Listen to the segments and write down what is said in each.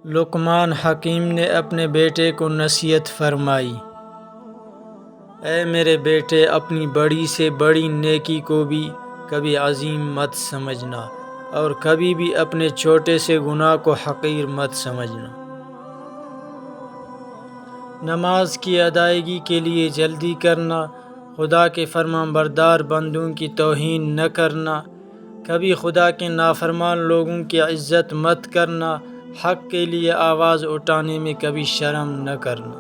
لقمان حکیم نے اپنے بیٹے کو نصیحت فرمائی: اے میرے بیٹے، اپنی بڑی سے بڑی نیکی کو بھی کبھی عظیم مت سمجھنا، اور کبھی بھی اپنے چھوٹے سے گناہ کو حقیر مت سمجھنا۔ نماز کی ادائیگی کے لیے جلدی کرنا، خدا کے فرمانبردار بندوں کی توہین نہ کرنا، کبھی خدا کے نافرمان لوگوں کی عزت مت کرنا، حق کے لیے آواز اٹھانے میں کبھی شرم نہ کرنا۔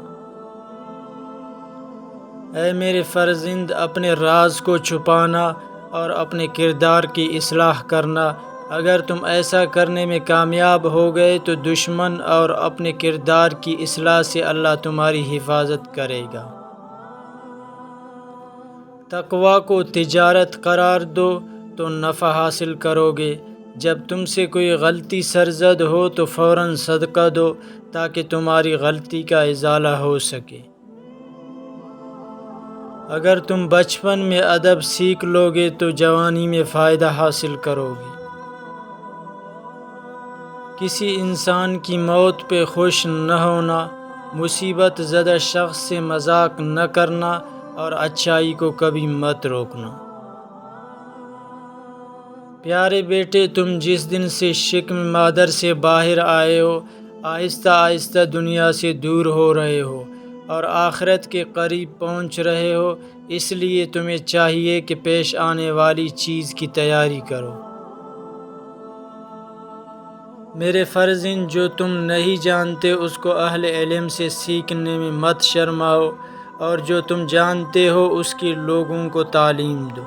اے میرے فرزند، اپنے راز کو چھپانا اور اپنے کردار کی اصلاح کرنا۔ اگر تم ایسا کرنے میں کامیاب ہو گئے تو دشمن اور اپنے کردار کی اصلاح سے اللہ تمہاری حفاظت کرے گا۔ تقویٰ کو تجارت قرار دو تو نفع حاصل کرو گے۔ جب تم سے کوئی غلطی سرزد ہو تو فوراً صدقہ دو تاکہ تمہاری غلطی کا ازالہ ہو سکے۔ اگر تم بچپن میں ادب سیکھ لو گے تو جوانی میں فائدہ حاصل کرو گے۔ کسی انسان کی موت پہ خوش نہ ہونا، مصیبت زدہ شخص سے مذاق نہ کرنا اور اچھائی کو کبھی مت روکنا۔ پیارے بیٹے، تم جس دن سے شکم مادر سے باہر آئے ہو، آہستہ آہستہ دنیا سے دور ہو رہے ہو اور آخرت کے قریب پہنچ رہے ہو، اس لیے تمہیں چاہیے کہ پیش آنے والی چیز کی تیاری کرو۔ میرے فرزند، جو تم نہیں جانتے اس کو اہل علم سے سیکھنے میں مت شرماؤ، اور جو تم جانتے ہو اس کی لوگوں کو تعلیم دو۔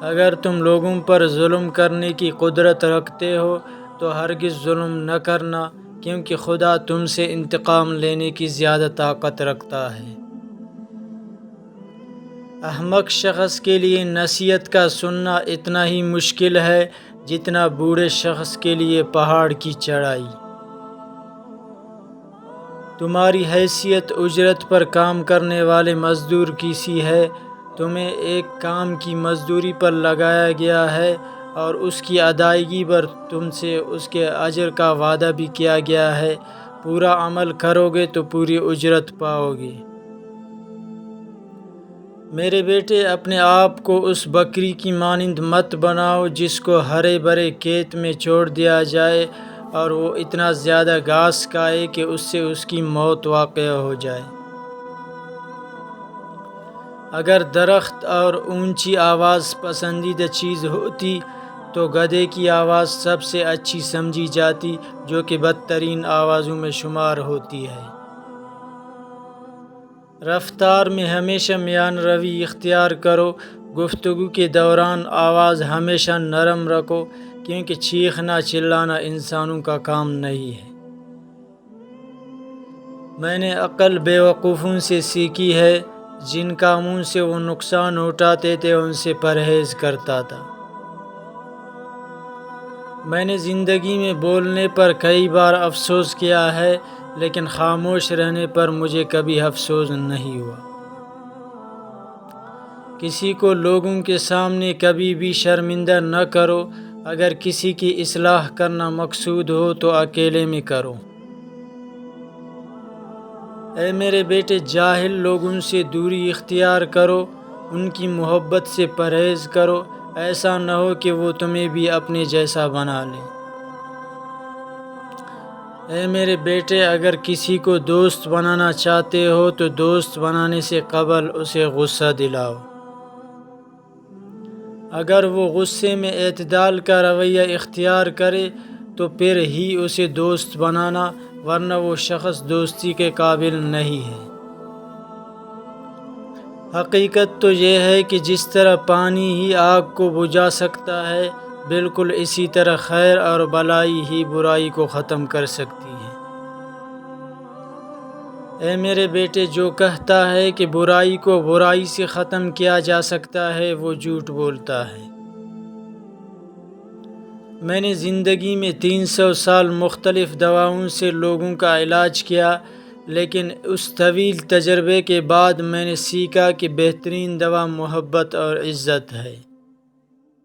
اگر تم لوگوں پر ظلم کرنے کی قدرت رکھتے ہو تو ہرگز ظلم نہ کرنا، کیونکہ خدا تم سے انتقام لینے کی زیادہ طاقت رکھتا ہے۔ احمق شخص کے لیے نصیحت کا سننا اتنا ہی مشکل ہے جتنا بوڑھے شخص کے لیے پہاڑ کی چڑھائی۔ تمہاری حیثیت اجرت پر کام کرنے والے مزدور کی سی ہے۔ تمہیں ایک کام کی مزدوری پر لگایا گیا ہے اور اس کی ادائیگی پر تم سے اس کے اجر کا وعدہ بھی کیا گیا ہے۔ پورا عمل کرو گے تو پوری اجرت پاؤ گے۔ میرے بیٹے، اپنے آپ کو اس بکری کی مانند مت بناؤ جس کو ہرے بھرے کھیت میں چھوڑ دیا جائے اور وہ اتنا زیادہ گھاس کھائے کہ اس سے اس کی موت واقع ہو جائے۔ اگر درخت اور اونچی آواز پسندیدہ چیز ہوتی تو گدھے کی آواز سب سے اچھی سمجھی جاتی، جو کہ بدترین آوازوں میں شمار ہوتی ہے۔ رفتار میں ہمیشہ میان روی اختیار کرو۔ گفتگو کے دوران آواز ہمیشہ نرم رکھو، کیونکہ چیخنا چلانا انسانوں کا کام نہیں ہے۔ میں نے عقل بیوقوفوں سے سیکھی ہے، جن کاموں سے وہ نقصان اٹھاتے تھے ان سے پرہیز کرتا تھا۔ میں نے زندگی میں بولنے پر کئی بار افسوس کیا ہے، لیکن خاموش رہنے پر مجھے کبھی افسوس نہیں ہوا۔ کسی کو لوگوں کے سامنے کبھی بھی شرمندہ نہ کرو۔ اگر کسی کی اصلاح کرنا مقصود ہو تو اکیلے میں کرو۔ اے میرے بیٹے، جاہل لوگوں سے دوری اختیار کرو، ان کی محبت سے پرہیز کرو، ایسا نہ ہو کہ وہ تمہیں بھی اپنے جیسا بنا لیں۔ اے میرے بیٹے، اگر کسی کو دوست بنانا چاہتے ہو تو دوست بنانے سے قبل اسے غصہ دلاؤ۔ اگر وہ غصے میں اعتدال کا رویہ اختیار کرے تو پھر ہی اسے دوست بنانا، ورنہ وہ شخص دوستی کے قابل نہیں ہے۔ حقیقت تو یہ ہے کہ جس طرح پانی ہی آگ کو بجھا سکتا ہے، بالکل اسی طرح خیر اور بھلائی ہی برائی کو ختم کر سکتی ہے۔ اے میرے بیٹے، جو کہتا ہے کہ برائی کو برائی سے ختم کیا جا سکتا ہے وہ جھوٹ بولتا ہے۔ میں نے زندگی میں 300 سال مختلف دواؤں سے لوگوں کا علاج کیا، لیکن اس طویل تجربے کے بعد میں نے سیکھا کہ بہترین دوا محبت اور عزت ہے۔